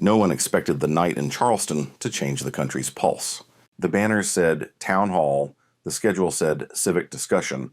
No one expected the night in Charleston to change the country's pulse. The banners said Town Hall, the schedule said Civic Discussion,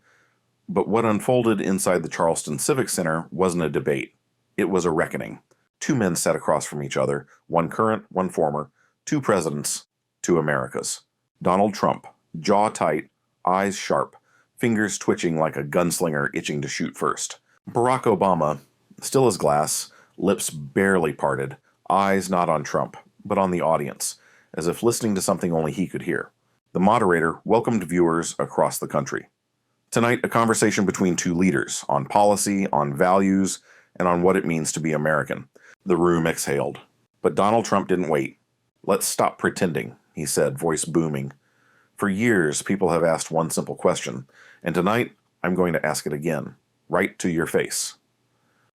but what unfolded inside the Charleston Civic Center wasn't a debate. It was a reckoning. Two men sat across from each other, one current, one former, two presidents, two Americas. Donald Trump, jaw tight, eyes sharp, fingers twitching like a gunslinger itching to shoot first. Barack Obama, still as glass, lips barely parted, eyes not on Trump, but on the audience, as if listening to something only he could hear. The moderator welcomed viewers across the country. Tonight, a conversation between two leaders on policy, on values, and on what it means to be American. The room exhaled. But Donald Trump didn't wait. "Let's stop pretending," he said, voice booming. "For years, people have asked one simple question, and tonight, I'm going to ask it again, right to your face."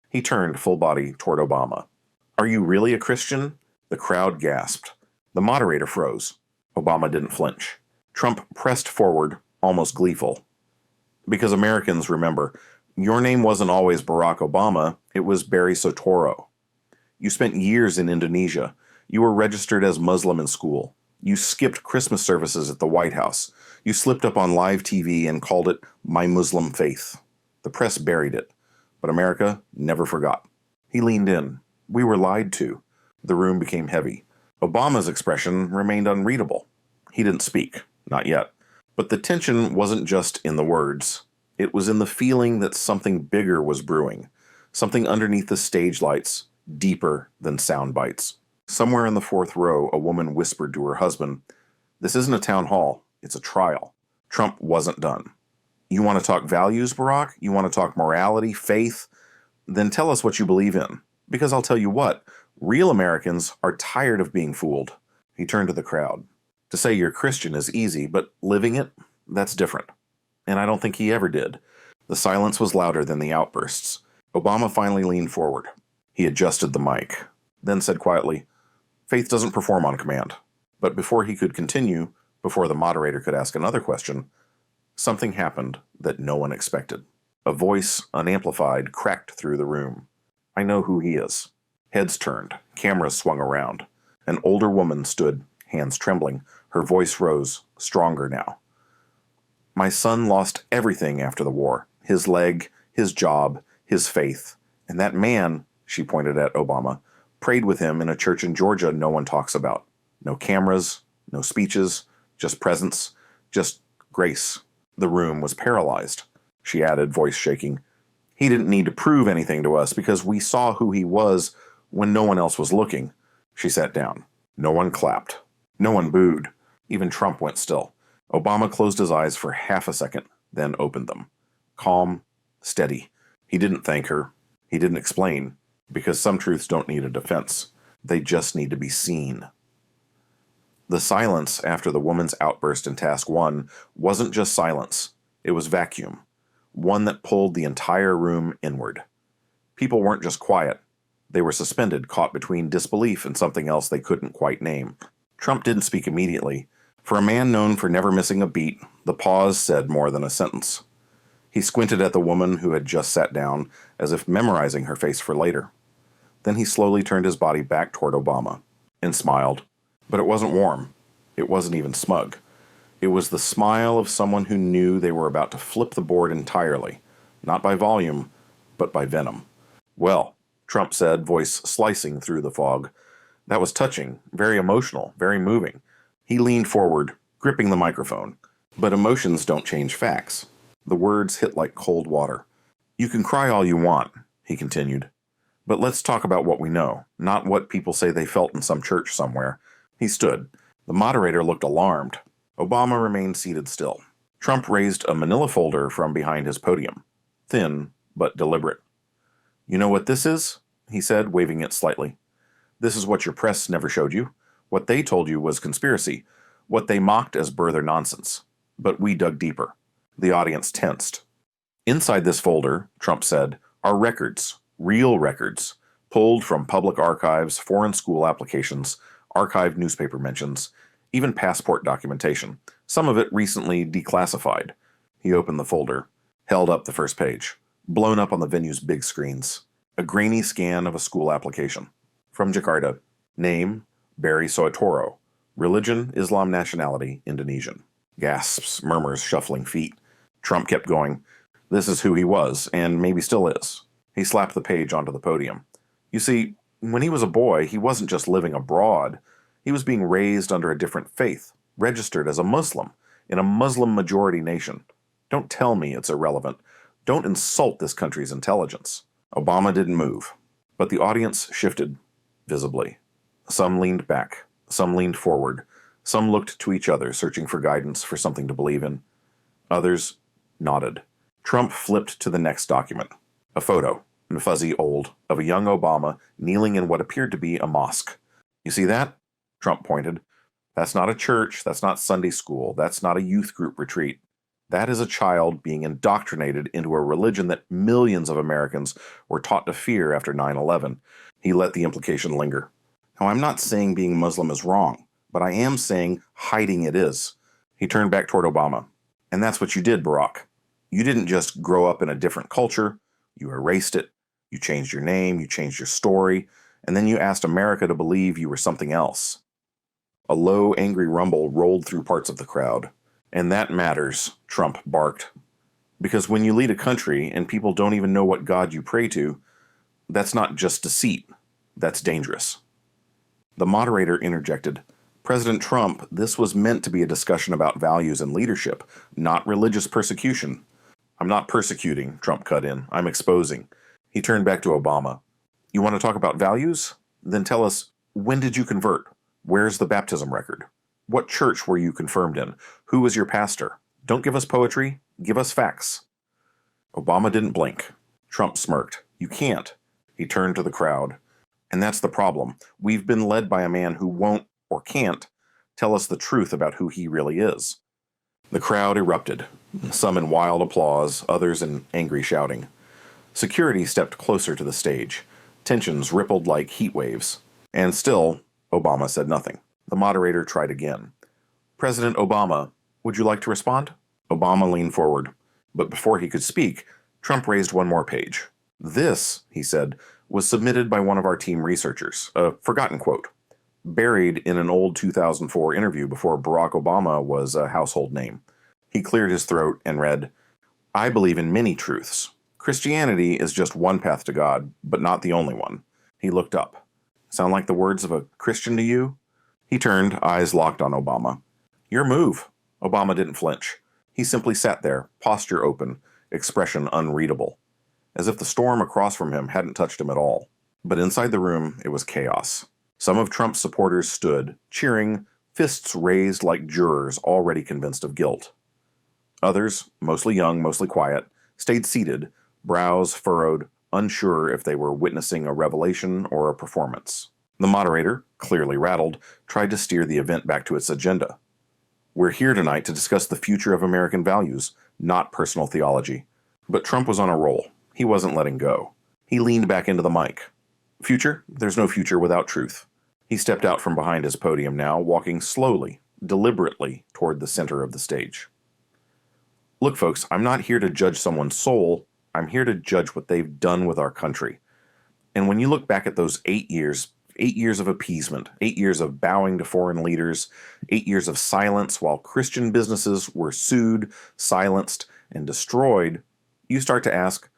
He turned full body toward Obama. "Are you really a Christian?" The crowd gasped. The moderator froze. Obama didn't flinch. Trump pressed forward, almost gleeful. "Because Americans, remember, your name wasn't always Barack Obama, it was Barry Soetoro. You spent years in Indonesia. You were registered as Muslim in school. You skipped Christmas services at the White House. You slipped up on live TV and called it My Muslim Faith. The press buried it, but America never forgot." He leaned in. "We were lied to." The room became heavy. Obama's expression remained unreadable. He didn't speak, not yet. But the tension wasn't just in the words. It was in the feeling that something bigger was brewing, something underneath the stage lights, deeper than sound bites. Somewhere in the fourth row, a woman whispered to her husband, "This isn't a town hall, it's a trial." Trump wasn't done. "You want to talk values, Barack? You want to talk morality, faith? Then tell us what you believe in. Because I'll tell you what, real Americans are tired of being fooled." He turned to the crowd. "To say you're Christian is easy, but living it, that's different." And I don't think he ever did. The silence was louder than the outbursts. Obama finally leaned forward. He adjusted the mic, then said quietly, "Faith doesn't perform on command." But before he could continue, before the moderator could ask another question, something happened that no one expected. A voice, unamplified, cracked through the room. "I know who he is." Heads turned. Cameras swung around. An older woman stood, hands trembling. Her voice rose, stronger now. "My son lost everything after the war. His leg, his job, his faith. And that man," she pointed at Obama, "prayed with him in a church in Georgia no one talks about. No cameras, no speeches, just presence, just grace." The room was paralyzed. She added, voice shaking, "He didn't need to prove anything to us because we saw who he was when no one else was looking." She sat down. No one clapped. No one booed. Even Trump went still. Obama closed his eyes for half a second, then opened them. Calm, steady. He didn't thank her. He didn't explain, because some truths don't need a defense. They just need to be seen. The silence after the woman's outburst in Task 1 wasn't just silence. It was vacuum. One that pulled the entire room inward. People weren't just quiet. They were suspended, caught between disbelief and something else they couldn't quite name. Trump didn't speak immediately. For a man known for never missing a beat, the pause said more than a sentence. He squinted at the woman who had just sat down, as if memorizing her face for later. Then he slowly turned his body back toward Obama, and smiled. But it wasn't warm. It wasn't even smug. It was the smile of someone who knew they were about to flip the board entirely, not by volume, but by venom. "Well," Trump said, voice slicing through the fog. "That was touching, very emotional, very moving." He leaned forward, gripping the microphone. But emotions don't change facts. The words hit like cold water. "You can cry all you want," he continued. "But let's talk about what we know, not what people say they felt in some church somewhere." He stood. The moderator looked alarmed. Obama remained seated still. Trump raised a manila folder from behind his podium. Thin, but deliberate. "You know what this is?" he said, waving it slightly. "This is what your press never showed you. What they told you was conspiracy. What they mocked as birther nonsense. But we dug deeper." The audience tensed. "Inside this folder," Trump said, "are records, real records, pulled from public archives, foreign school applications, archived newspaper mentions, even passport documentation, some of it recently declassified." He opened the folder, held up the first page, blown up on the venue's big screens. A grainy scan of a school application. "From Jakarta. Name, Barry Soetoro. Religion, Islam. Nationality, Indonesian. Gasps, murmurs, shuffling feet. Trump kept going. This is who he was, and maybe still is. He slapped the page onto the podium. You see, when he was a boy, he wasn't just living abroad. He was being raised under a different faith, registered as a Muslim, in a Muslim-majority nation. Don't tell me it's irrelevant. Don't insult this country's intelligence. Obama didn't move, but the audience shifted, visibly. Some leaned back, some leaned forward, some looked to each other, searching for guidance, for something to believe in. Others nodded. Trump flipped to the next document. A photo, fuzzy old, of a young Obama kneeling in what appeared to be a mosque. You see that? Trump pointed. That's not a church, that's not Sunday school, that's not a youth group retreat. That is a child being indoctrinated into a religion that millions of Americans were taught to fear after 9/11. He let the implication linger. Now, I'm not saying being Muslim is wrong, but I am saying hiding it is. He turned back toward Obama. And that's what you did, Barack. You didn't just grow up in a different culture, you erased it, you changed your name, you changed your story, and then you asked America to believe you were something else. A low, angry rumble rolled through parts of the crowd. And that matters, Trump barked. Because when you lead a country and people don't even know what God you pray to, that's not just deceit, that's dangerous. The moderator interjected, President Trump, this was meant to be a discussion about values and leadership, not religious persecution. I'm not persecuting, Trump cut in. I'm exposing. He turned back to Obama. You want to talk about values? Then tell us, when did you convert? Where's the baptism record? What church were you confirmed in? Who was your pastor? Don't give us poetry. Give us facts. Obama didn't blink. Trump smirked. You can't. He turned to the crowd. And that's the problem. We've been led by a man who won't, or can't, tell us the truth about who he really is. The crowd erupted, some in wild applause, others in angry shouting. Security stepped closer to the stage. Tensions rippled like heat waves. And still, Obama said nothing. The moderator tried again. President Obama, would you like to respond? Obama leaned forward. But before he could speak, Trump raised one more page. This, he said, was submitted by one of our team researchers, a forgotten quote, buried in an old 2004 interview before Barack Obama was a household name. He cleared his throat and read, I believe in many truths. Christianity is just one path to God, but not the only one. He looked up. Sound like the words of a Christian to you? He turned, eyes locked on Obama. Your move. Obama didn't flinch. He simply sat there, posture open, expression unreadable, as if the storm across from him hadn't touched him at all. But inside the room, it was chaos. Some of Trump's supporters stood, cheering, fists raised like jurors already convinced of guilt. Others, mostly young, mostly quiet, stayed seated, brows furrowed, unsure if they were witnessing a revelation or a performance. The moderator, clearly rattled, tried to steer the event back to its agenda. We're here tonight to discuss the future of American values, not personal theology. But Trump was on a roll. He wasn't letting go. He leaned back into the mic. Future? There's no future without truth. He stepped out from behind his podium now, walking slowly, deliberately toward the center of the stage. Look, folks, I'm not here to judge someone's soul. I'm here to judge what they've done with our country. And when you look back at those 8 years of appeasement, 8 years of bowing to foreign leaders, 8 years of silence while Christian businesses were sued, silenced, and destroyed, you start to ask,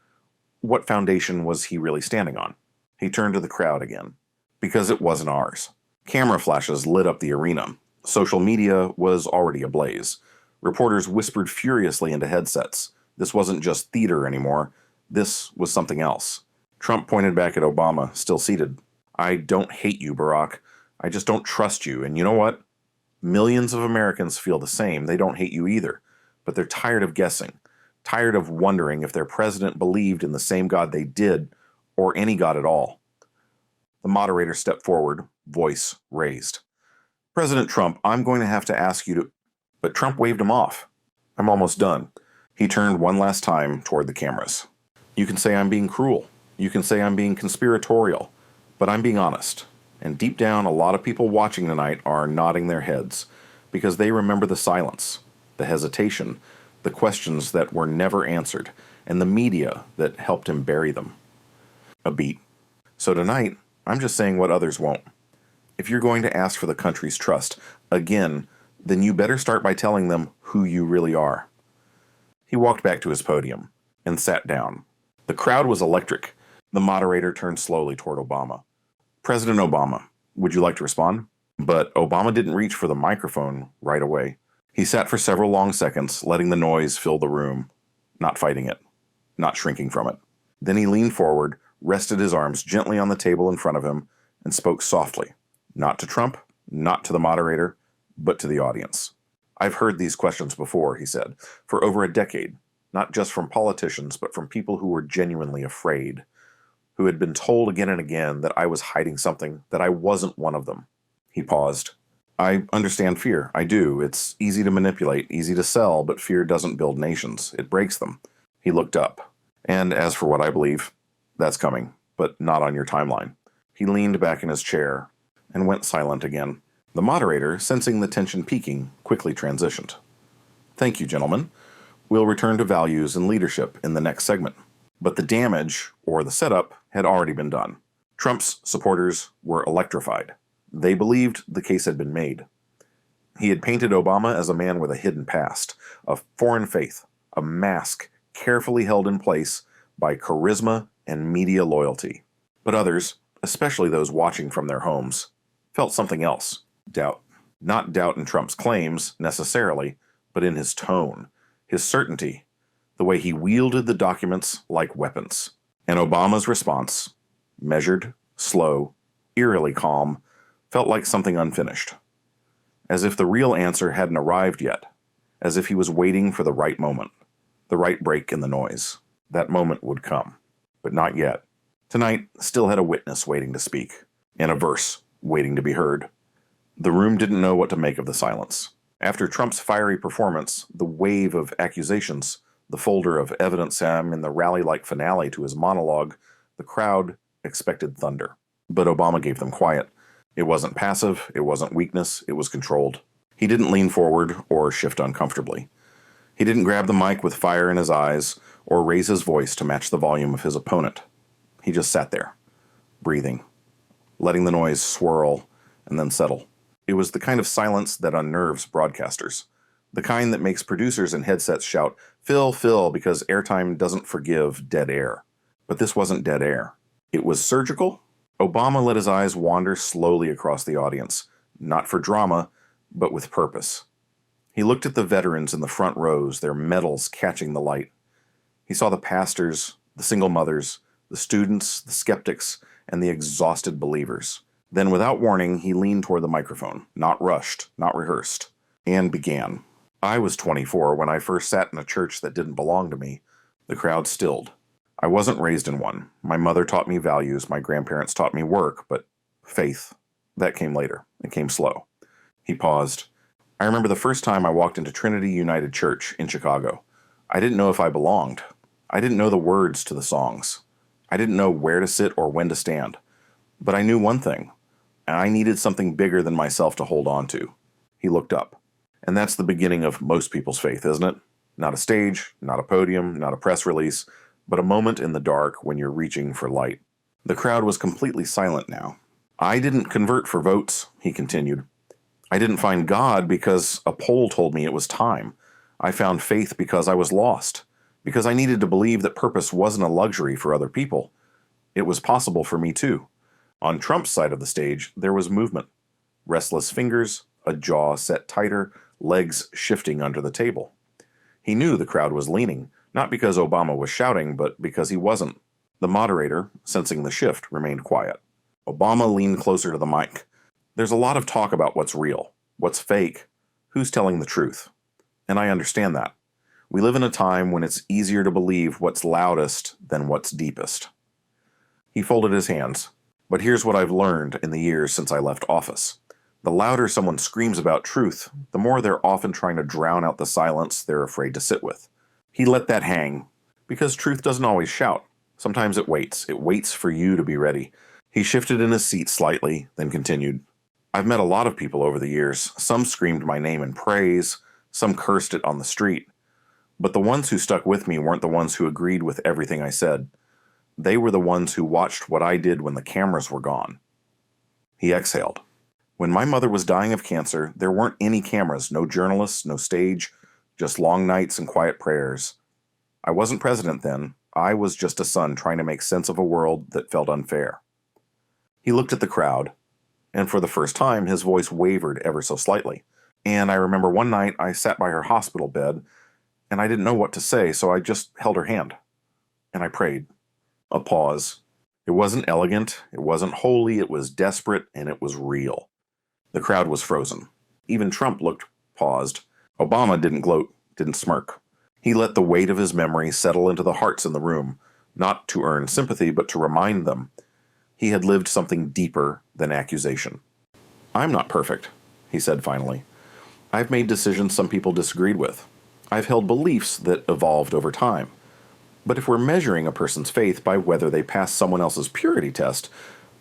what foundation was he really standing on? He turned to the crowd again. Because it wasn't ours. Camera flashes lit up the arena. Social media was already ablaze. Reporters whispered furiously into headsets. This wasn't just theater anymore. This was something else. Trump pointed back at Obama, still seated. I don't hate you, Barack. I just don't trust you. And you know what? Millions of Americans feel the same. They don't hate you either. But they're tired of guessing. Tired of wondering if their president believed in the same God they did, or any God at all. The moderator stepped forward, voice raised. President Trump, I'm going to have to ask you to... But Trump waved him off. I'm almost done. He turned one last time toward the cameras. You can say I'm being cruel. You can say I'm being conspiratorial. But I'm being honest. And deep down, a lot of people watching tonight are nodding their heads because they remember the silence, the hesitation, the questions that were never answered, and the media that helped him bury them. A beat. So tonight, I'm just saying what others won't. If you're going to ask for the country's trust again, then you better start by telling them who you really are. He walked back to his podium and sat down. The crowd was electric. The moderator turned slowly toward Obama. President Obama, would you like to respond? But Obama didn't reach for the microphone right away. He sat for several long seconds, letting the noise fill the room, not fighting it, not shrinking from it. Then he leaned forward, rested his arms gently on the table in front of him, and spoke softly, not to Trump, not to the moderator, but to the audience. I've heard these questions before, he said, for over a decade, not just from politicians, but from people who were genuinely afraid, who had been told again and again that I was hiding something, that I wasn't one of them. He paused. I understand fear. I do. It's easy to manipulate, easy to sell, but fear doesn't build nations. It breaks them. He looked up. And as for what I believe, that's coming, but not on your timeline. He leaned back in his chair and went silent again. The moderator, sensing the tension peaking, quickly transitioned. Thank you, gentlemen. We'll return to values and leadership in the next segment. But the damage, or the setup, had already been done. Trump's supporters were electrified. They believed the case had been made. He had painted Obama as a man with a hidden past, a foreign faith, a mask carefully held in place by charisma and media loyalty. But others, especially those watching from their homes, felt something else. Doubt. Not doubt in Trump's claims, necessarily, but in his tone, his certainty, the way he wielded the documents like weapons. And Obama's response, measured, slow, eerily calm, felt like something unfinished. As if the real answer hadn't arrived yet. As if he was waiting for the right moment, the right break in the noise. That moment would come, but not yet. Tonight still had a witness waiting to speak, and a verse waiting to be heard. The room didn't know what to make of the silence. After Trump's fiery performance, the wave of accusations, the folder of evidence in the rally-like finale to his monologue, the crowd expected thunder. But Obama gave them quiet. It wasn't passive, it wasn't weakness, it was controlled. He didn't lean forward or shift uncomfortably. He didn't grab the mic with fire in his eyes or raise his voice to match the volume of his opponent. He just sat there, breathing, letting the noise swirl and then settle. It was the kind of silence that unnerves broadcasters, the kind that makes producers in headsets shout, "Fill, fill," because airtime doesn't forgive dead air. But this wasn't dead air. It was surgical. Obama let his eyes wander slowly across the audience, not for drama, but with purpose. He looked at the veterans in the front rows, their medals catching the light. He saw the pastors, the single mothers, the students, the skeptics, and the exhausted believers. Then, without warning, he leaned toward the microphone, not rushed, not rehearsed, and began. I was 24 when I first sat in a church that didn't belong to me. The crowd stilled. I wasn't raised in one. My mother taught me values, my grandparents taught me work, but faith, that came later. It came slow. He paused. I remember the first time I walked into Trinity United Church in Chicago. I didn't know if I belonged. I didn't know the words to the songs. I didn't know where to sit or when to stand. But I knew one thing. I needed something bigger than myself to hold on to. He looked up. And that's the beginning of most people's faith, isn't it? Not a stage, not a podium, not a press release, but a moment in the dark when you're reaching for light. The crowd was completely silent now. I didn't convert for votes, he continued. I didn't find God because a poll told me it was time. I found faith because I was lost, because I needed to believe that purpose wasn't a luxury for other people. It was possible for me too. On Trump's side of the stage, there was movement. Restless fingers, a jaw set tighter, legs shifting under the table. He knew the crowd was leaning, not because Obama was shouting, but because he wasn't. The moderator, sensing the shift, remained quiet. Obama leaned closer to the mic. There's a lot of talk about what's real, what's fake, who's telling the truth. And I understand that. We live in a time when it's easier to believe what's loudest than what's deepest. He folded his hands. But here's what I've learned in the years since I left office. The louder someone screams about truth, the more they're often trying to drown out the silence they're afraid to sit with. He let that hang, because truth doesn't always shout. Sometimes it waits. It waits for you to be ready. He shifted in his seat slightly, then continued. I've met a lot of people over the years. Some screamed my name in praise. Some cursed it on the street. But the ones who stuck with me weren't the ones who agreed with everything I said. They were the ones who watched what I did when the cameras were gone. He exhaled. When my mother was dying of cancer, there weren't any cameras, no journalists, no stage, just long nights and quiet prayers. I wasn't president then. I was just a son trying to make sense of a world that felt unfair. He looked at the crowd, and for the first time his voice wavered ever so slightly. And I remember one night I sat by her hospital bed, and I didn't know what to say, so I just held her hand. And I prayed. A pause. It wasn't elegant, it wasn't holy, it was desperate, and it was real. The crowd was frozen. Even Trump looked paused. Obama didn't gloat, didn't smirk. He let the weight of his memory settle into the hearts in the room, not to earn sympathy, but to remind them. He had lived something deeper than accusation. I'm not perfect, he said finally. I've made decisions some people disagreed with. I've held beliefs that evolved over time. But if we're measuring a person's faith by whether they pass someone else's purity test,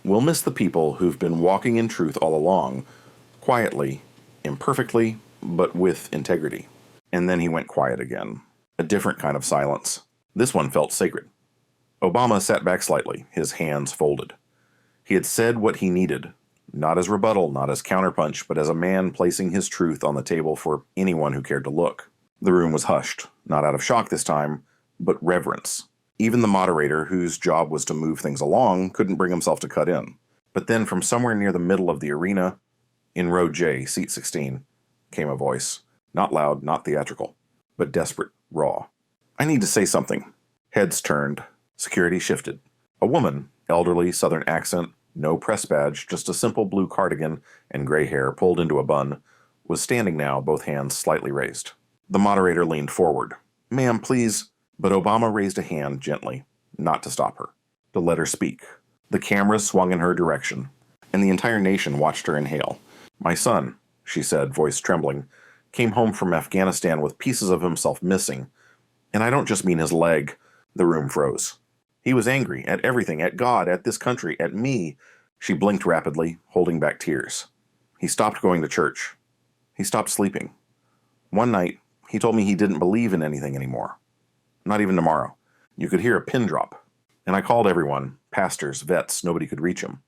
we'll miss the people who've been walking in truth all along, quietly, imperfectly, but with integrity. And then he went quiet again. A different kind of silence. This one felt sacred. Obama sat back slightly, his hands folded. He had said what he needed, not as rebuttal, not as counterpunch, but as a man placing his truth on the table for anyone who cared to look. The room was hushed, not out of shock this time, but reverence. Even the moderator, whose job was to move things along, couldn't bring himself to cut in. But then from somewhere near the middle of the arena, in row J, seat 16, came a voice. Not loud, not theatrical, but desperate, raw. I need to say something. Heads turned. Security shifted. A woman, elderly, southern accent, no press badge, just a simple blue cardigan and gray hair pulled into a bun, was standing now, both hands slightly raised. The moderator leaned forward. Ma'am, please. But Obama raised a hand gently, not to stop her, to let her speak. The cameras swung in her direction, and the entire nation watched her inhale. My son, she said, voice trembling, came home from Afghanistan with pieces of himself missing. And I don't just mean his leg. The room froze. He was angry at everything, at God, at this country, at me. She blinked rapidly, holding back tears. He stopped going to church. He stopped sleeping. One night, he told me he didn't believe in anything anymore. Not even tomorrow. You could hear a pin drop. And I called everyone, pastors, vets, nobody could reach him.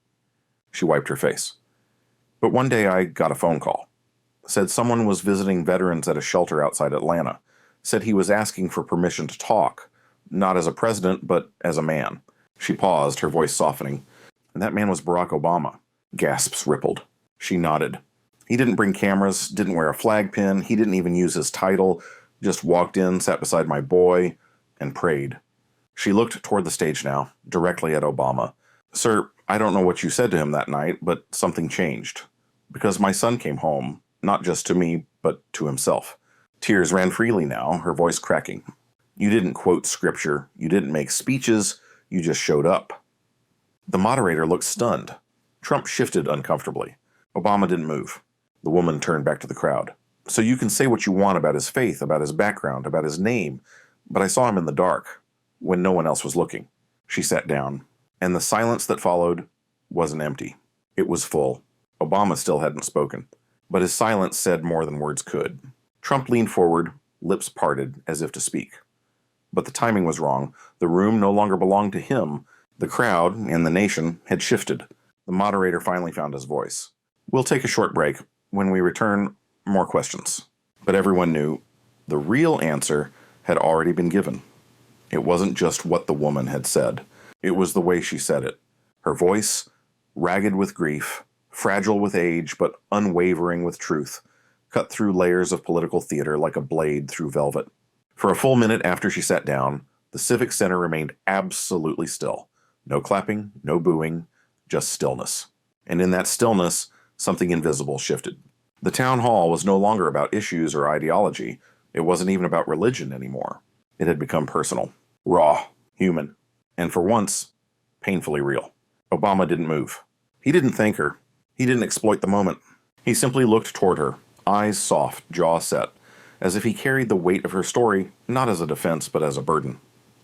She wiped her face. But one day I got a phone call. Said someone was visiting veterans at a shelter outside Atlanta. Said he was asking for permission to talk, not as a president, but as a man. She paused, her voice softening. And that man was Barack Obama. Gasps rippled. She nodded. He didn't bring cameras, didn't wear a flag pin, he didn't even use his title, just walked in, sat beside my boy, and prayed. She looked toward the stage now, directly at Obama. Sir, I don't know what you said to him that night, but something changed. Because my son came home, not just to me, but to himself. Tears ran freely now, her voice cracking. You didn't quote scripture, you didn't make speeches, you just showed up. The moderator looked stunned. Trump shifted uncomfortably. Obama didn't move. The woman turned back to the crowd. So you can say what you want about his faith, about his background, about his name, but I saw him in the dark, when no one else was looking. She sat down, and the silence that followed wasn't empty. It was full. Obama still hadn't spoken, but his silence said more than words could. Trump leaned forward, lips parted, as if to speak. But the timing was wrong. The room no longer belonged to him. The crowd, and the nation, had shifted. The moderator finally found his voice. We'll take a short break. When we return, more questions. But everyone knew the real answer had already been given. It wasn't just what the woman had said. It was the way she said it. Her voice, ragged with grief, fragile with age, but unwavering with truth, cut through layers of political theater like a blade through velvet. For a full minute after she sat down, the Civic Center remained absolutely still. No clapping, no booing, just stillness. And in that stillness, something invisible shifted. The town hall was no longer about issues or ideology. It wasn't even about religion anymore. It had become personal, raw, human, and for once, painfully real. Obama didn't move. He didn't thank her. He didn't exploit the moment. He simply looked toward her, eyes soft, jaw set, as if he carried the weight of her story not as a defense but as a burden,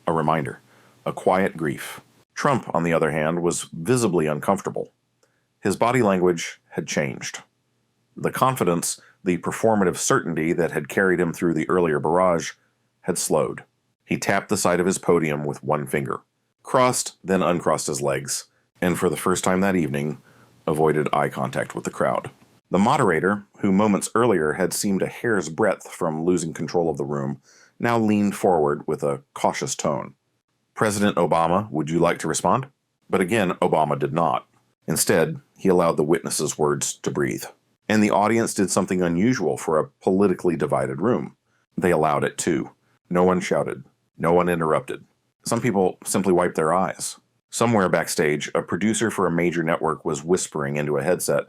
a reminder, a quiet grief. Trump, on the other hand, was visibly uncomfortable. His body language had changed. The confidence, the performative certainty that had carried him through the earlier barrage, had slowed. He tapped the side of his podium with one finger, crossed, then uncrossed his legs, and for the first time that evening, avoided eye contact with the crowd. The moderator, who moments earlier had seemed a hair's breadth from losing control of the room, now leaned forward with a cautious tone. President Obama, would you like to respond? But again, Obama did not. Instead, he allowed the witnesses' words to breathe. And the audience did something unusual for a politically divided room. They allowed it too. No one shouted. No one interrupted. Some people simply wiped their eyes. Somewhere backstage, a producer for a major network was whispering into a headset,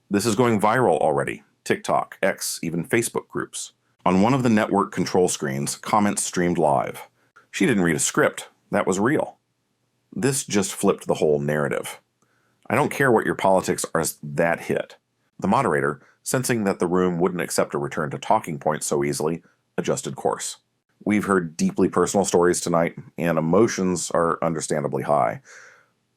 "This is going viral already. TikTok, X, even Facebook groups." On one of the network control screens, comments streamed live. She didn't read a script. That was real. This just flipped the whole narrative. I don't care what your politics are, that hit. The moderator, sensing that the room wouldn't accept a return to talking points so easily, adjusted course. We've heard deeply personal stories tonight, and emotions are understandably high.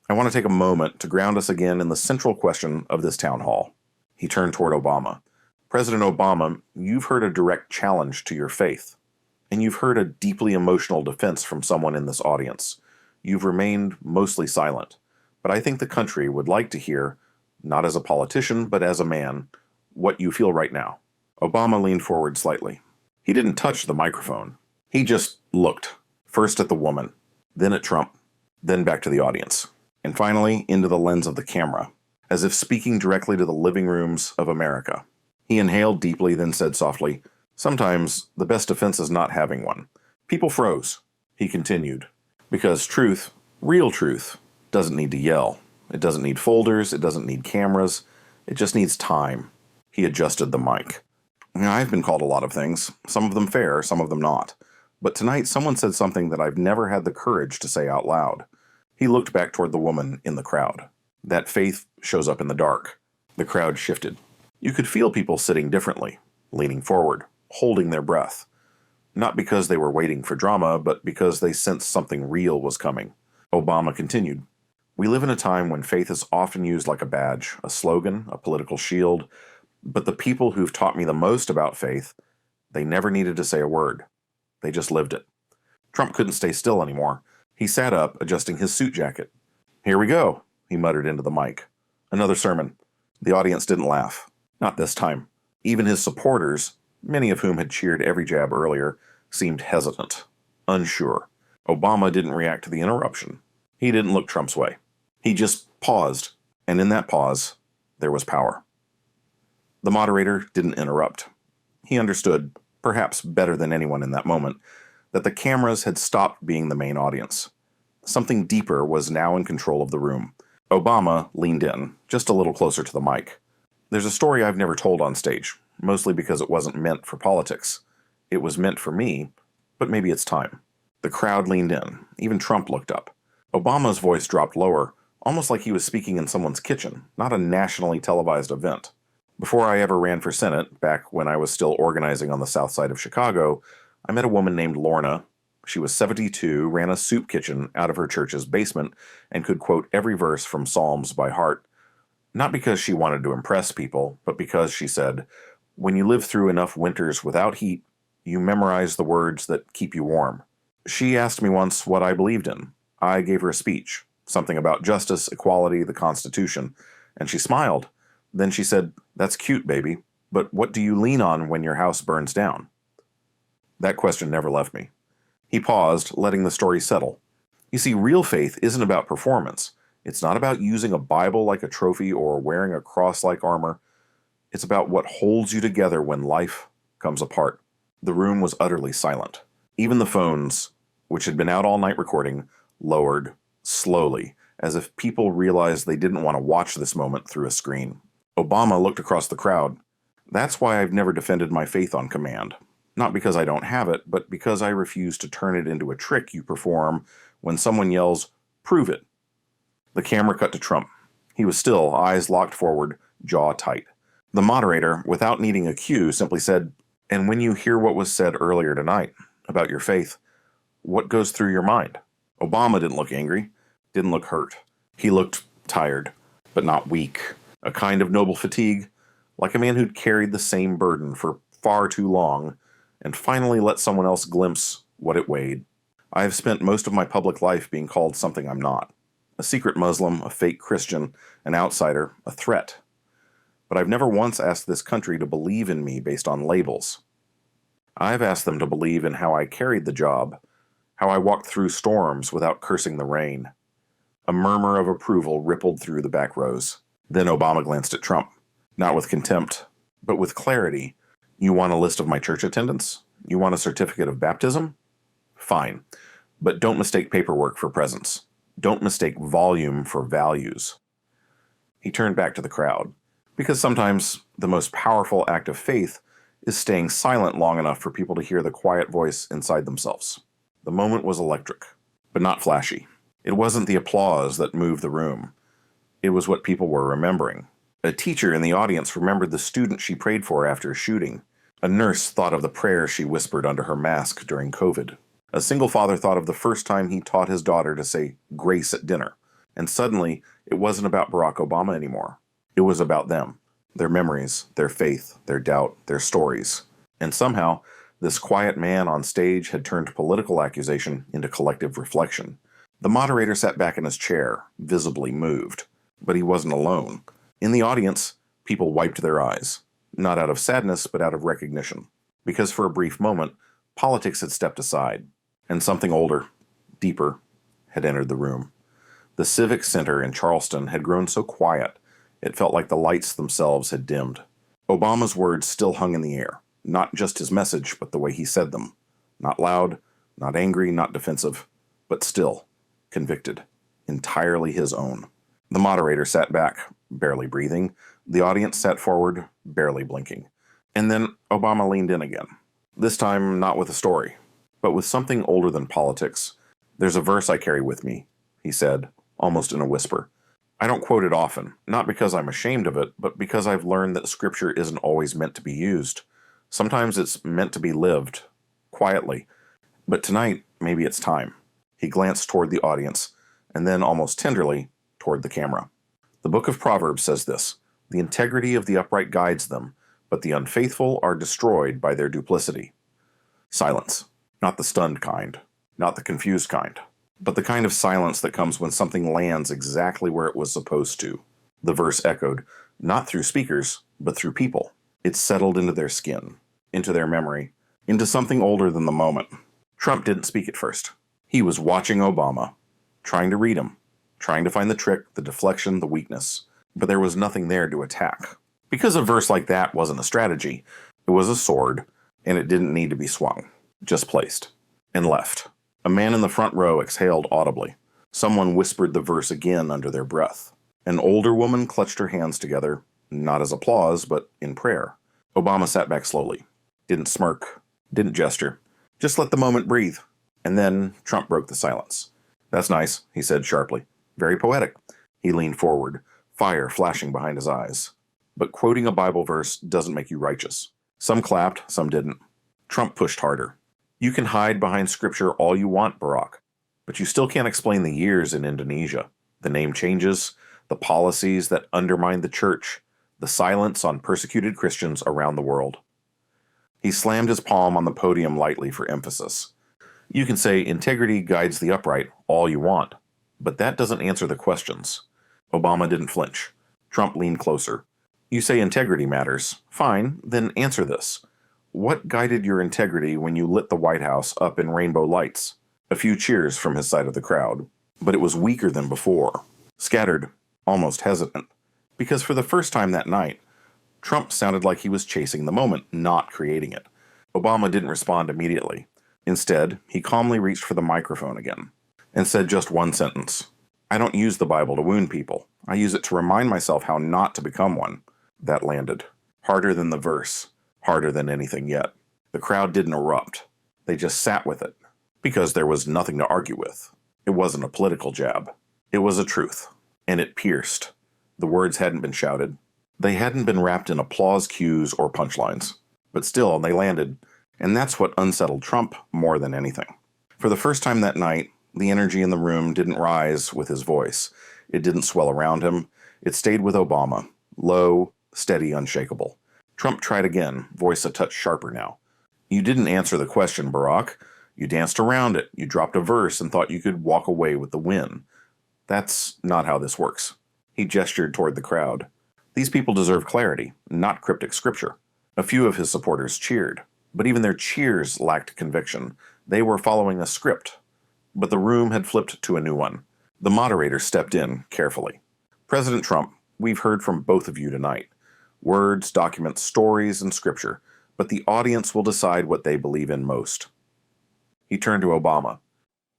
I want to take a moment to ground us again in the central question of this town hall. He turned toward Obama. President Obama, you've heard a direct challenge to your faith, and you've heard a deeply emotional defense from someone in this audience. You've remained mostly silent, but I think the country would like to hear, not as a politician, but as a man, what you feel right now. Obama leaned forward slightly. He didn't touch the microphone. He just looked, first at the woman, then at Trump, then back to the audience, and finally into the lens of the camera, as if speaking directly to the living rooms of America. He inhaled deeply, then said softly, "Sometimes the best defense is not having one." People froze. He continued, "Because truth, real truth, doesn't need to yell. It doesn't need folders. It doesn't need cameras. It just needs time." He adjusted the mic. "I've been called a lot of things, some of them fair, some of them not. But tonight someone said something that I've never had the courage to say out loud." He looked back toward the woman in the crowd. That faith shows up in the dark. The crowd shifted. You could feel people sitting differently, leaning forward, holding their breath. Not because they were waiting for drama, but because they sensed something real was coming. Obama continued, "We live in a time when faith is often used like a badge, a slogan, a political shield. But the people who've taught me the most about faith, they never needed to say a word. They just lived it." Trump couldn't stay still anymore. He sat up, adjusting his suit jacket. "Here we go," he muttered into the mic. Another sermon. The audience didn't laugh. Not this time. Even his supporters, many of whom had cheered every jab earlier, seemed hesitant, unsure. Obama didn't react to the interruption. He didn't look Trump's way. He just paused, and in that pause, there was power. The moderator didn't interrupt. He understood, perhaps better than anyone in that moment, that the cameras had stopped being the main audience. Something deeper was now in control of the room. Obama leaned in, just a little closer to the mic. "There's a story I've never told on stage, mostly because it wasn't meant for politics. It was meant for me, but maybe it's time." The crowd leaned in. Even Trump looked up. Obama's voice dropped lower, almost like he was speaking in someone's kitchen, not a nationally televised event. "Before I ever ran for Senate, back when I was still organizing on the south side of Chicago, I met a woman named Lorna. She was 72, ran a soup kitchen out of her church's basement, and could quote every verse from Psalms by heart. Not because she wanted to impress people, but because, she said, when you live through enough winters without heat, you memorize the words that keep you warm. She asked me once what I believed in. I gave her a speech, something about justice, equality, the Constitution, and she smiled. Then she said, 'That's cute, baby, but what do you lean on when your house burns down?' That question never left me." He paused, letting the story settle. You see, real faith isn't about performance. It's not about using a Bible like a trophy or wearing a cross-like armor. It's about what holds you together when life comes apart. The room was utterly silent. Even the phones, which had been out all night recording, lowered slowly, as if people realized they didn't want to watch this moment through a screen. Obama looked across the crowd. "That's why I've never defended my faith on command. Not because I don't have it, but because I refuse to turn it into a trick you perform when someone yells, 'Prove it.'" The camera cut to Trump. He was still, eyes locked forward, jaw tight. The moderator, without needing a cue, simply said, "And when you hear what was said earlier tonight about your faith, what goes through your mind?" Obama didn't look angry, didn't look hurt. He looked tired, but not weak. A kind of noble fatigue, like a man who'd carried the same burden for far too long, and finally let someone else glimpse what it weighed. "I have spent most of my public life being called something I'm not. A secret Muslim, a fake Christian, an outsider, a threat. but I've never once asked this country to believe in me based on labels. I've asked them to believe in how I carried the job, how I walked through storms without cursing the rain. A murmur of approval rippled through the back rows. Then Obama glanced at Trump, not with contempt, but with clarity. You want a list of my church attendance? You want a certificate of baptism? Fine, but don't mistake paperwork for presence. Don't mistake volume for values. He turned back to the crowd, because sometimes the most powerful act of faith is staying silent long enough for people to hear the quiet voice inside themselves. The moment was electric, but not flashy. It wasn't the applause that moved the room. It was what people were remembering. A teacher in the audience remembered the student she prayed for after a shooting. A nurse thought of the prayer she whispered under her mask during COVID. A single father thought of the first time he taught his daughter to say grace at dinner. And suddenly, it wasn't about Barack Obama anymore. It was about them, their memories, their faith, their doubt, their stories. And somehow, this quiet man on stage had turned political accusation into collective reflection. The moderator sat back in his chair, visibly moved. But he wasn't alone. In the audience, people wiped their eyes. Not out of sadness, but out of recognition. Because for a brief moment, politics had stepped aside, and something older, deeper, had entered the room. The Civic Center in Charleston had grown so quiet, it felt like the lights themselves had dimmed. Obama's words still hung in the air. Not just his message, but the way he said them. Not loud, not angry, not defensive, but still, convicted, entirely his own. The moderator sat back, barely breathing. The audience sat forward, barely blinking. And then Obama leaned in again. This time, not with a story, but with something older than politics. There's a verse I carry with me, he said, almost in a whisper. I don't quote it often, not because I'm ashamed of it, but because I've learned that Scripture isn't always meant to be used. Sometimes it's meant to be lived, quietly. But tonight, maybe it's time. He glanced toward the audience, and then almost tenderly, toward the camera. The book of Proverbs says this: the integrity of the upright guides them, but the unfaithful are destroyed by their duplicity. Silence. Not the stunned kind, not the confused kind, but the kind of silence that comes when something lands exactly where it was supposed to. The verse echoed, not through speakers, but through people. It settled into their skin, into their memory, into something older than the moment. Trump didn't speak at first. He was watching Obama, trying to read him, trying to find the trick, the deflection, the weakness. But there was nothing there to attack. Because a verse like that wasn't a strategy. It was a sword, and it didn't need to be swung. Just placed. And left. A man in the front row exhaled audibly. Someone whispered the verse again under their breath. An older woman clutched her hands together, not as applause, but in prayer. Obama sat back slowly. Didn't smirk. Didn't gesture. Just let the moment breathe. And then Trump broke the silence. That's nice, he said sharply. Very poetic. He leaned forward, fire flashing behind his eyes. But quoting a Bible verse doesn't make you righteous. Some clapped, some didn't. Trump pushed harder. You can hide behind Scripture all you want, Barack, but you still can't explain the years in Indonesia, the name changes, the policies that undermine the church, the silence on persecuted Christians around the world. He slammed his palm on the podium lightly for emphasis. You can say integrity guides the upright all you want, but that doesn't answer the questions. Obama didn't flinch. Trump leaned closer. You say integrity matters. Fine, then answer this. What guided your integrity when you lit the White House up in rainbow lights? A few cheers from his side of the crowd, but it was weaker than before. Scattered, almost hesitant, because for the first time that night, Trump sounded like he was chasing the moment, not creating it. Obama didn't respond immediately. Instead, he calmly reached for the microphone again and said just one sentence. I don't use the Bible to wound people. I use it to remind myself how not to become one. That landed. Harder than the verse. Harder than anything yet. The crowd didn't erupt. They just sat with it. Because there was nothing to argue with. It wasn't a political jab. It was a truth. And it pierced. The words hadn't been shouted. They hadn't been wrapped in applause cues or punchlines. But still, they landed. And that's what unsettled Trump more than anything. For the first time that night, the energy in the room didn't rise with his voice. It didn't swell around him. It stayed with Obama. Low, steady, unshakable. Trump tried again, voice a touch sharper now. You didn't answer the question, Barack. You danced around it. You dropped a verse and thought you could walk away with the win. That's not how this works. He gestured toward the crowd. These people deserve clarity, not cryptic scripture. A few of his supporters cheered, but even their cheers lacked conviction. They were following a script, but the room had flipped to a new one. The moderator stepped in carefully. President Trump, we've heard from both of you tonight. Words, documents, stories, and scripture, but the audience will decide what they believe in most. He turned to Obama.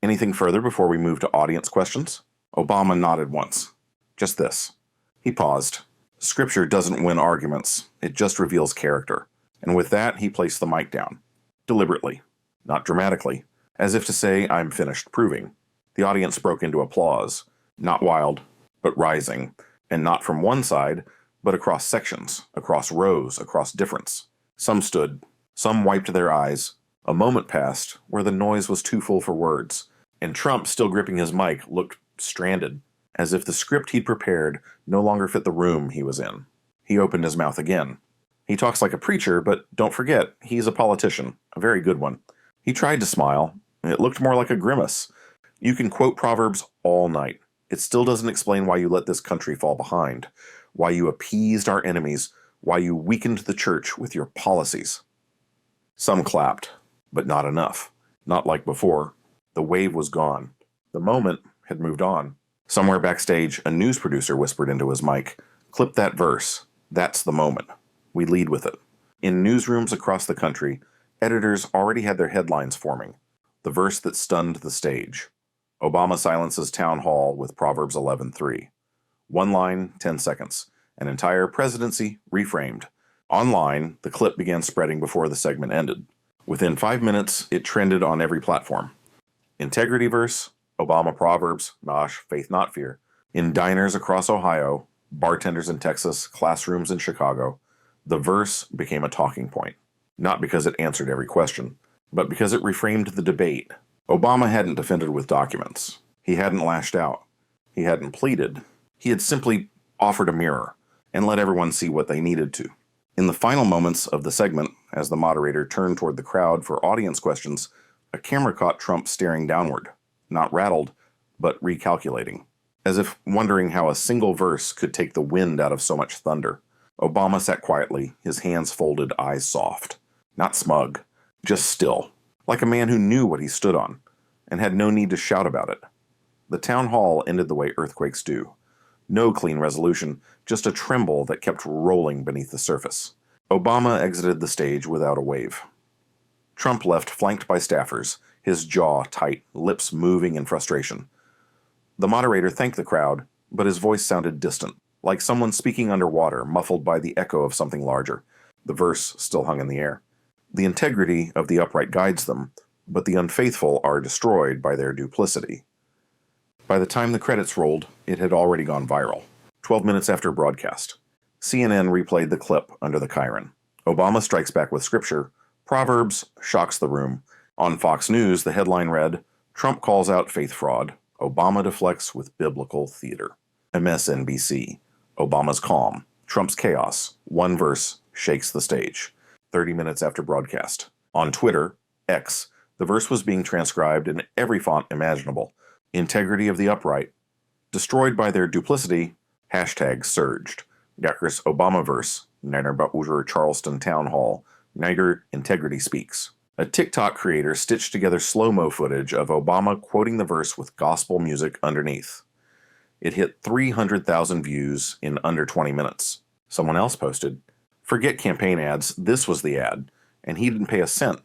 Anything further before we move to audience questions? Obama nodded once. Just this. He paused. Scripture doesn't win arguments, it just reveals character. And with that, he placed the mic down. Deliberately. Not dramatically. As if to say, I'm finished proving. The audience broke into applause. Not wild, but rising. And not from one side, but across sections, across rows, across difference. Some stood. Some wiped their eyes. A moment passed where the noise was too full for words. And Trump, still gripping his mic, looked stranded, as if the script he'd prepared no longer fit the room he was in. He opened his mouth again. He talks like a preacher, but don't forget, he's a politician, a very good one. He tried to smile. It looked more like a grimace. You can quote Proverbs all night. It still doesn't explain why you let this country fall behind, why you appeased our enemies, why you weakened the church with your policies. Some clapped, but not enough. Not like before. The wave was gone. The moment had moved on. Somewhere backstage, a news producer whispered into his mic, "Clip that verse. That's the moment. We lead with it." In newsrooms across the country, editors already had their headlines forming. The verse that stunned the stage. Obama silences town hall with Proverbs 11:3. One line, 10 seconds. An entire presidency reframed. Online, the clip began spreading before the segment ended. Within 5 minutes, it trended on every platform. Integrity verse, Obama Proverbs, Nosh, faith not fear. In diners across Ohio, bartenders in Texas, classrooms in Chicago, the verse became a talking point. Not because it answered every question, but because it reframed the debate. Obama hadn't defended with documents. He hadn't lashed out. He hadn't pleaded. He had simply offered a mirror and let everyone see what they needed to. In the final moments of the segment, as the moderator turned toward the crowd for audience questions, a camera caught Trump staring downward, not rattled, but recalculating, as if wondering how a single verse could take the wind out of so much thunder. Obama sat quietly, his hands folded, eyes soft. Not smug, just still, like a man who knew what he stood on, and had no need to shout about it. The town hall ended the way earthquakes do. No clean resolution, just a tremble that kept rolling beneath the surface. Obama exited the stage without a wave. Trump left flanked by staffers, his jaw tight, lips moving in frustration. The moderator thanked the crowd, but his voice sounded distant, like someone speaking underwater, muffled by the echo of something larger. The verse still hung in the air. The integrity of the upright guides them, but the unfaithful are destroyed by their duplicity. By the time the credits rolled, it had already gone viral. 12 minutes after broadcast, CNN replayed the clip under the chyron. Obama strikes back with scripture. Proverbs shocks the room. On Fox News, the headline read, "Trump calls out faith fraud. Obama deflects with biblical theater." MSNBC, Obama's calm. Trump's chaos. One verse shakes the stage. 30 minutes after broadcast. On Twitter, X, the verse was being transcribed in every font imaginable. Integrity of the upright. Destroyed by their duplicity, hashtag surged. Yakris Obama verse. Niner Bauer Charleston Town Hall. Niger Integrity Speaks. A TikTok creator stitched together slow-mo footage of Obama quoting the verse with gospel music underneath. It hit 300,000 views in under 20 minutes. Someone else posted, "Forget campaign ads, this was the ad," and he didn't pay a cent.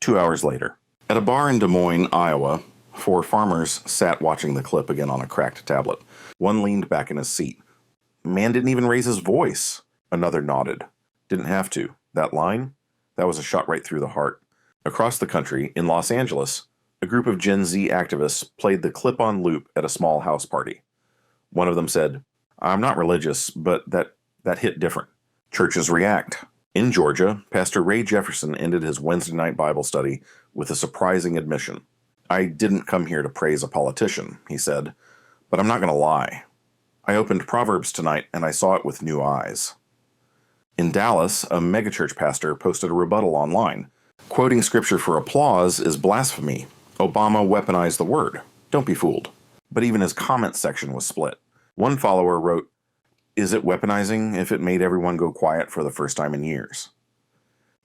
2 hours later. At a bar in Des Moines, Iowa, 4 farmers sat watching the clip again on a cracked tablet. One leaned back in his seat. Man didn't even raise his voice. Another nodded. Didn't have to. That line? That was a shot right through the heart. Across the country, in Los Angeles, a group of Gen Z activists played the clip on loop at a small house party. One of them said, "I'm not religious, but that hit different." Churches react. In Georgia, Pastor Ray Jefferson ended his Wednesday night Bible study with a surprising admission. "I didn't come here to praise a politician," he said, "but I'm not going to lie. I opened Proverbs tonight and I saw it with new eyes." In Dallas, a megachurch pastor posted a rebuttal online. "Quoting scripture for applause is blasphemy. Obama weaponized the word. Don't be fooled." But even his comment section was split. One follower wrote, Is it weaponizing if it made everyone go quiet for the first time in years?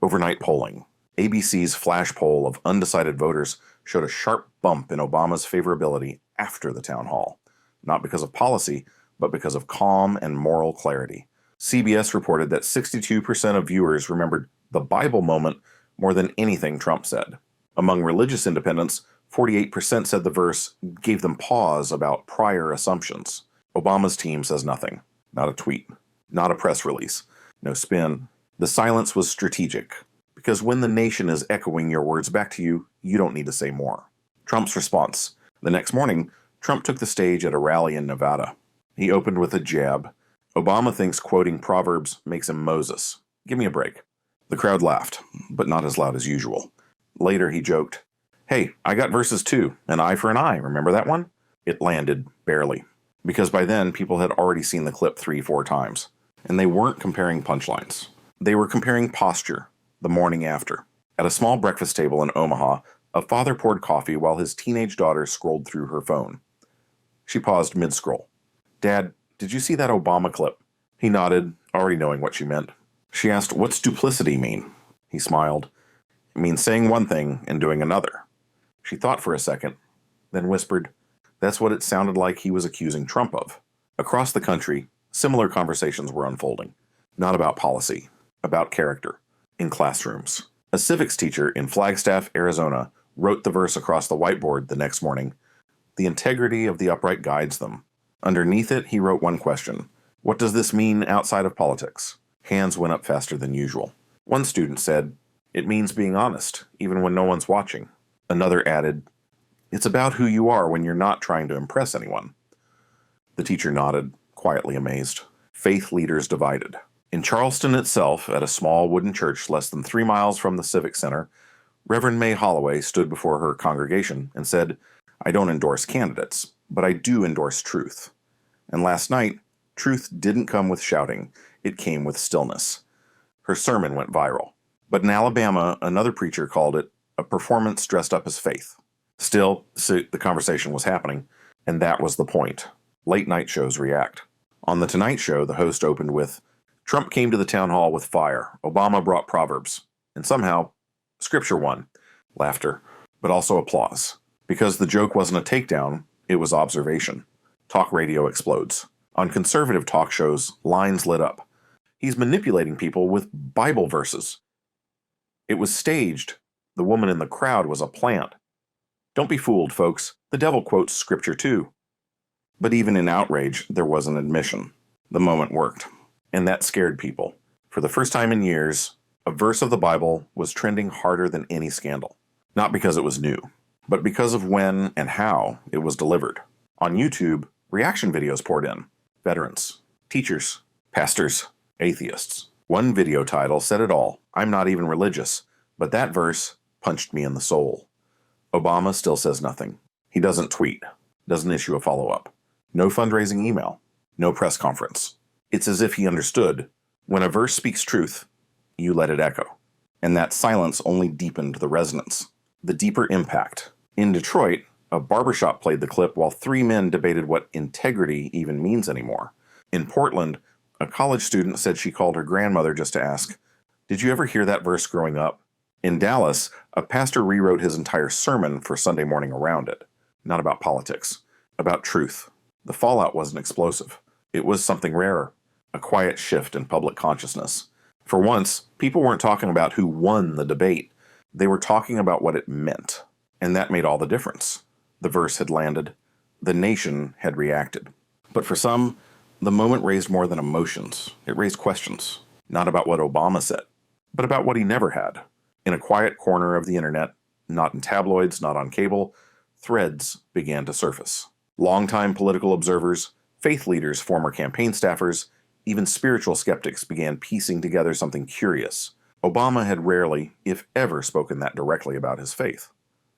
Overnight polling. ABC's flash poll of undecided voters showed a sharp bump in Obama's favorability after the town hall, not because of policy, but because of calm and moral clarity. CBS reported that 62% of viewers remembered the Bible moment more than anything Trump said. Among religious independents, 48% said the verse gave them pause about prior assumptions. Obama's team says nothing. Not a tweet. Not a press release. No spin. The silence was strategic, because when the nation is echoing your words back to you, you don't need to say more. Trump's response. The next morning, Trump took the stage at a rally in Nevada. He opened with a jab. Obama thinks quoting Proverbs makes him Moses. Give me a break. The crowd laughed, but not as loud as usual. Later, he joked, "Hey, I got verses too. An eye for an eye. Remember that one?" It landed, barely. Because by then, people had already seen the clip 3-4 times. And they weren't comparing punchlines. They were comparing posture, the morning after. At a small breakfast table in Omaha, a father poured coffee while his teenage daughter scrolled through her phone. She paused mid-scroll. "Dad, did you see that Obama clip?" He nodded, already knowing what she meant. She asked, "What's duplicity mean?" He smiled. "It means saying one thing and doing another." She thought for a second, then whispered, "That's what it sounded like he was accusing Trump of." Across the country, similar conversations were unfolding. Not about policy, about character, in classrooms. A civics teacher in Flagstaff, Arizona, wrote the verse across the whiteboard the next morning. The integrity of the upright guides them. Underneath it, he wrote one question. What does this mean outside of politics? Hands went up faster than usual. One student said, "It means being honest, even when no one's watching." Another added, "It's about who you are when you're not trying to impress anyone." The teacher nodded, quietly amazed. Faith leaders divided. In Charleston itself, at a small wooden church less than 3 miles from the Civic Center, Reverend May Holloway stood before her congregation and said, "I don't endorse candidates, but I do endorse truth." And last night, truth didn't come with shouting, it came with stillness. Her sermon went viral. But in Alabama, another preacher called it a performance dressed up as faith. Still, the conversation was happening, and that was the point. Late night shows react. On The Tonight Show, the host opened with, "Trump came to the town hall with fire. Obama brought Proverbs. And somehow, Scripture won." Laughter, but also applause. Because the joke wasn't a takedown, it was observation. Talk radio explodes. On conservative talk shows, lines lit up. He's manipulating people with Bible verses. It was staged. The woman in the crowd was a plant. Don't be fooled, folks. The devil quotes Scripture too. But even in outrage, there was an admission. The moment worked. And that scared people. For the first time in years, a verse of the Bible was trending harder than any scandal. Not because it was new, but because of when and how it was delivered. On YouTube, reaction videos poured in. Veterans, teachers, pastors, atheists. One video title said it all. "I'm not even religious, but that verse punched me in the soul." Obama still says nothing. He doesn't tweet, doesn't issue a follow-up. No fundraising email, no press conference. It's as if he understood, when a verse speaks truth, you let it echo. And that silence only deepened the resonance, the deeper impact. In Detroit, a barbershop played the clip while 3 men debated what integrity even means anymore. In Portland, a college student said she called her grandmother just to ask, "Did you ever hear that verse growing up?" In Dallas, a pastor rewrote his entire sermon for Sunday morning around it. Not about politics, about truth. The fallout wasn't explosive. It was something rarer, a quiet shift in public consciousness. For once, people weren't talking about who won the debate. They were talking about what it meant. And that made all the difference. The verse had landed. The nation had reacted. But for some, the moment raised more than emotions. It raised questions. Not about what Obama said, but about what he never had. In a quiet corner of the internet, not in tabloids, not on cable, threads began to surface. Longtime political observers, faith leaders, former campaign staffers, even spiritual skeptics began piecing together something curious. Obama had rarely, if ever, spoken that directly about his faith.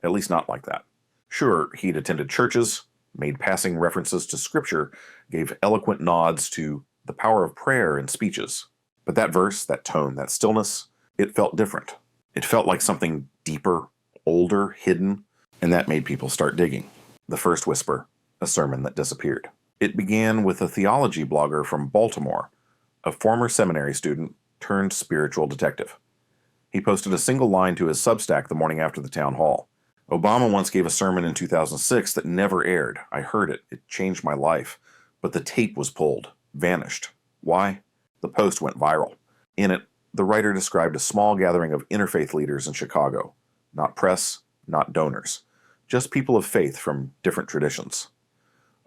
At least not like that. Sure, he'd attended churches, made passing references to Scripture, gave eloquent nods to the power of prayer in speeches. But that verse, that tone, that stillness, it felt different. It felt like something deeper, older, hidden, and that made people start digging. The first whisper, a sermon that disappeared. It began with a theology blogger from Baltimore, a former seminary student turned spiritual detective. He posted a single line to his Substack the morning after the town hall. Obama once gave a sermon in 2006 that never aired. I heard it. It changed my life. But the tape was pulled, vanished. Why? The post went viral. In it, the writer described a small gathering of interfaith leaders in Chicago. Not press, not donors. Just people of faith from different traditions.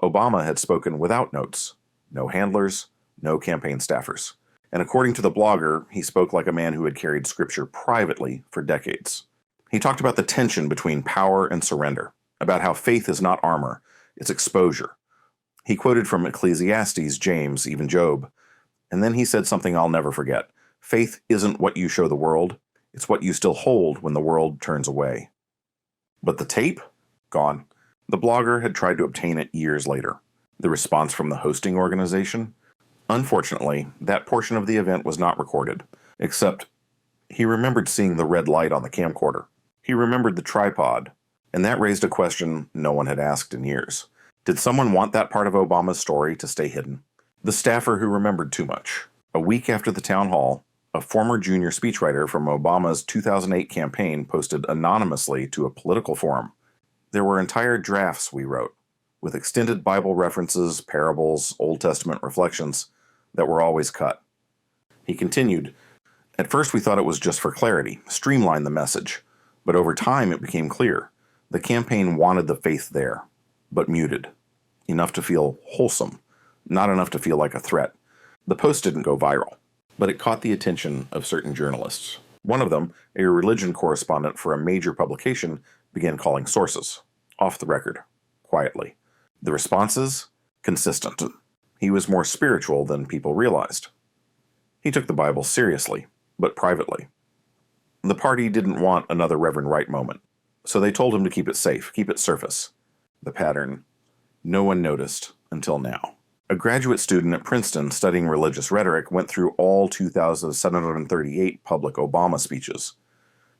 Obama had spoken without notes. No handlers, no campaign staffers. And according to the blogger, he spoke like a man who had carried scripture privately for decades. He talked about the tension between power and surrender, about how faith is not armor, it's exposure. He quoted from Ecclesiastes, James, even Job, and then he said something I'll never forget. Faith isn't what you show the world, it's what you still hold when the world turns away. But the tape? Gone. The blogger had tried to obtain it years later. The response from the hosting organization? Unfortunately, that portion of the event was not recorded, except he remembered seeing the red light on the camcorder. He remembered the tripod, and that raised a question no one had asked in years. Did someone want that part of Obama's story to stay hidden? The staffer who remembered too much. A week after the town hall, a former junior speechwriter from Obama's 2008 campaign posted anonymously to a political forum. There were entire drafts we wrote, with extended Bible references, parables, Old Testament reflections, that were always cut. He continued, at first we thought it was just for clarity, streamline the message, but over time it became clear. The campaign wanted the faith there, but muted. Enough to feel wholesome, not enough to feel like a threat. The post didn't go viral, but it caught the attention of certain journalists. One of them, a religion correspondent for a major publication, began calling sources, off the record, quietly. The responses? Consistent. He was more spiritual than people realized. He took the Bible seriously, but privately. The party didn't want another Reverend Wright moment, so they told him to keep it safe, keep it surface. The pattern, no one noticed until now. A graduate student at Princeton studying religious rhetoric went through all 2,738 public Obama speeches.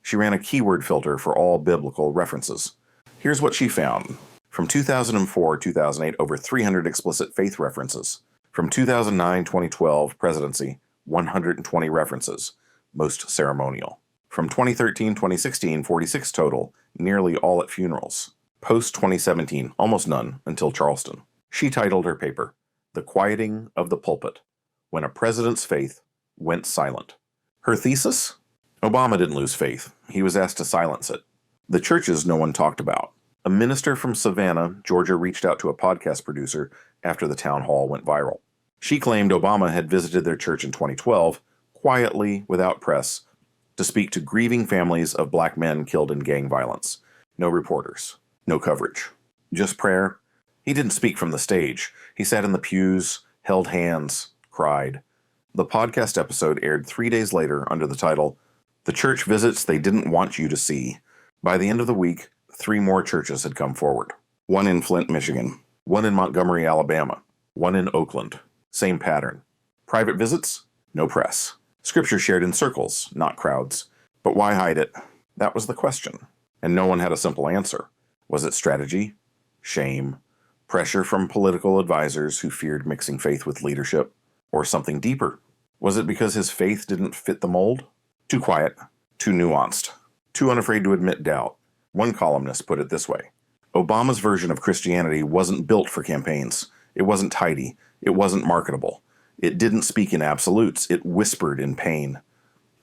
She ran a keyword filter for all biblical references. Here's what she found. From 2004-2008, over 300 explicit faith references. From 2009-2012 presidency, 120 references, most ceremonial. From 2013-2016, 46 total, nearly all at funerals. Post-2017, almost none until Charleston. She titled her paper, The Quieting of the Pulpit, When a President's Faith Went Silent. Her thesis? Obama didn't lose faith. He was asked to silence it. The churches no one talked about. A minister from Savannah, Georgia, reached out to a podcast producer after the town hall went viral. She claimed Obama had visited their church in 2012, quietly, without press, to speak to grieving families of black men killed in gang violence. No reporters. No coverage. Just prayer. He didn't speak from the stage. He sat in the pews, held hands, cried. The podcast episode aired 3 days later under the title, The Church Visits They Didn't Want You to See. By the end of the week, 3 more churches had come forward. One in Flint, Michigan. One in Montgomery, Alabama. One in Oakland. Same pattern. Private visits? No press. Scripture shared in circles, not crowds. But why hide it? That was the question. And no one had a simple answer. Was it strategy? Shame? Pressure from political advisors who feared mixing faith with leadership? Or something deeper? Was it because his faith didn't fit the mold? Too quiet. Too nuanced. Too unafraid to admit doubt. One columnist put it this way. Obama's version of Christianity wasn't built for campaigns. It wasn't tidy. It wasn't marketable. It didn't speak in absolutes. It whispered in pain.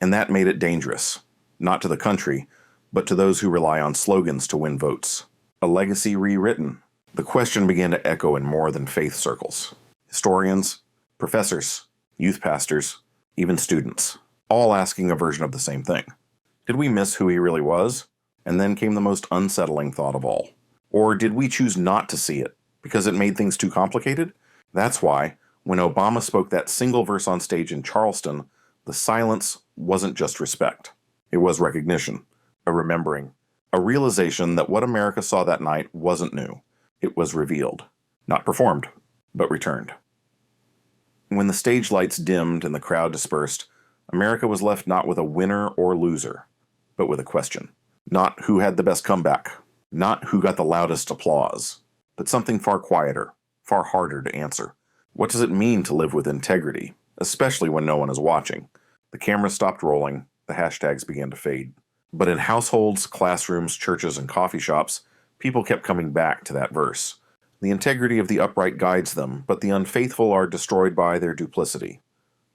And that made it dangerous. Not to the country, but to those who rely on slogans to win votes. A legacy rewritten. The question began to echo in more than faith circles. Historians, professors, youth pastors, even students, all asking a version of the same thing. Did we miss who he really was? And then came the most unsettling thought of all. Or did we choose not to see it because it made things too complicated? That's why, when Obama spoke that single verse on stage in Charleston, the silence wasn't just respect. It was recognition, a remembering, a realization that what America saw that night wasn't new. It was revealed. Not performed, but returned. When the stage lights dimmed and the crowd dispersed, America was left not with a winner or loser, but with a question. Not who had the best comeback, not who got the loudest applause, but something far quieter, far harder to answer. What does it mean to live with integrity, especially when no one is watching? The cameras stopped rolling, the hashtags began to fade. But in households, classrooms, churches, and coffee shops, people kept coming back to that verse. The integrity of the upright guides them, but the unfaithful are destroyed by their duplicity.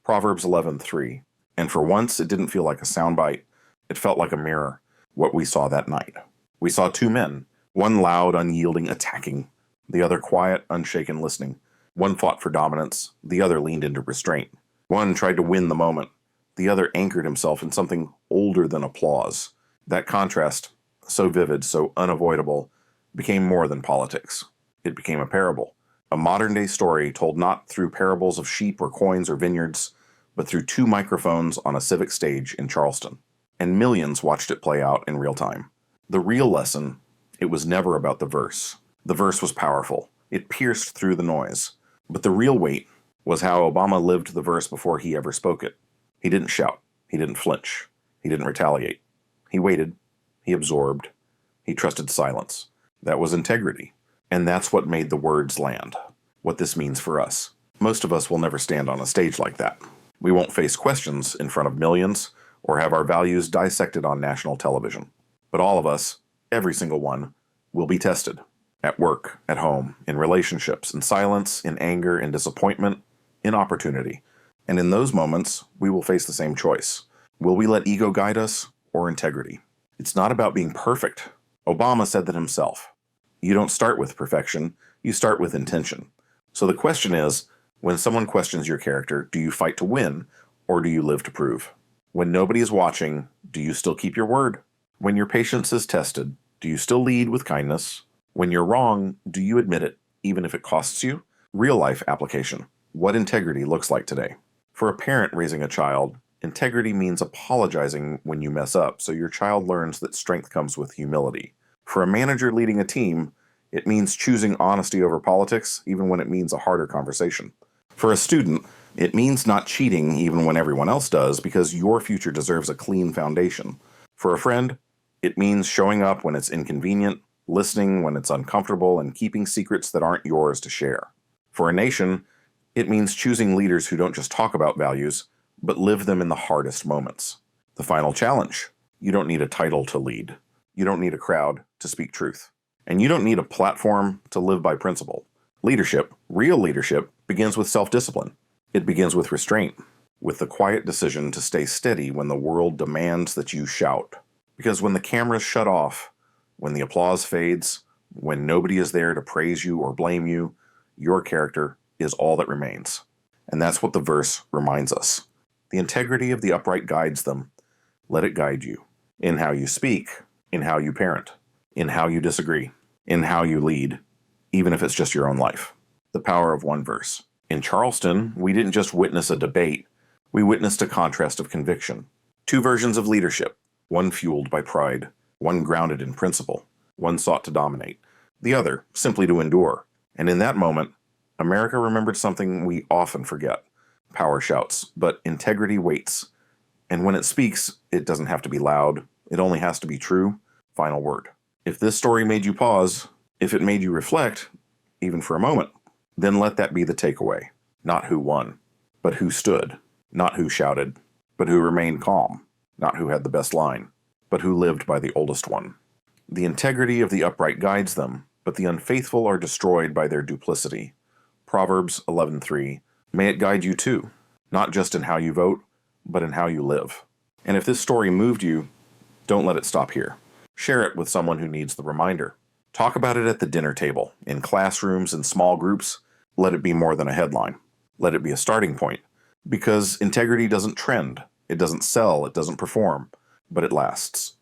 Proverbs 11:3. And for once, it didn't feel like a soundbite. It felt like a mirror, what we saw that night. We saw two men, one loud, unyielding, attacking, the other quiet, unshaken, listening. One fought for dominance, the other leaned into restraint. One tried to win the moment, the other anchored himself in something older than applause. That contrast, so vivid, so unavoidable, became more than politics. It became a parable, a modern-day story told not through parables of sheep or coins or vineyards, but through two microphones on a civic stage in Charleston. And millions watched it play out in real time. The real lesson, it was never about the verse. The verse was powerful. It pierced through the noise. But the real weight was how Obama lived the verse before he ever spoke it. He didn't shout. He didn't flinch. He didn't retaliate. He waited. He absorbed. He trusted silence. That was integrity. And that's what made the words land. What this means for us. Most of us will never stand on a stage like that. We won't face questions in front of millions or have our values dissected on national television. But all of us, every single one, will be tested. At work, at home, in relationships, in silence, in anger, in disappointment, in opportunity. And in those moments, we will face the same choice. Will we let ego guide us or integrity? It's not about being perfect. Obama said that himself. You don't start with perfection, you start with intention. So the question is, when someone questions your character, do you fight to win or do you live to prove? When nobody is watching, do you still keep your word? When your patience is tested, do you still lead with kindness? When you're wrong, do you admit it, even if it costs you? Real life application. What integrity looks like today. For a parent raising a child, integrity means apologizing when you mess up, so your child learns that strength comes with humility. For a manager leading a team, it means choosing honesty over politics, even when it means a harder conversation. For a student, it means not cheating even when everyone else does, because your future deserves a clean foundation. For a friend, it means showing up when it's inconvenient, listening when it's uncomfortable, and keeping secrets that aren't yours to share. For a nation, it means choosing leaders who don't just talk about values, but live them in the hardest moments. The final challenge. You don't need a title to lead. You don't need a crowd to speak truth. And you don't need a platform to live by principle. Leadership, real leadership, begins with self-discipline. It begins with restraint, with the quiet decision to stay steady when the world demands that you shout. Because when the cameras shut off, when the applause fades, when nobody is there to praise you or blame you, your character is all that remains. And that's what the verse reminds us. The integrity of the upright guides them. Let it guide you. In how you speak, in how you parent, in how you disagree, in how you lead, even if it's just your own life. The power of one verse. In Charleston, we didn't just witness a debate, we witnessed a contrast of conviction. Two versions of leadership, one fueled by pride, one grounded in principle, one sought to dominate, the other simply to endure. And in that moment, America remembered something we often forget. Power shouts, but integrity waits. And when it speaks, it doesn't have to be loud. It only has to be true. Final word. If this story made you pause, if it made you reflect, even for a moment, then let that be the takeaway. Not who won, but who stood. Not who shouted, but who remained calm. Not who had the best line, but who lived by the oldest one. The integrity of the upright guides them, but the unfaithful are destroyed by their duplicity. Proverbs 11:3. May it guide you too, not just in how you vote, but in how you live. And if this story moved you, don't let it stop here. Share it with someone who needs the reminder. Talk about it at the dinner table, in classrooms, in small groups. Let it be more than a headline. Let it be a starting point. Because integrity doesn't trend, it doesn't sell, it doesn't perform, but it lasts.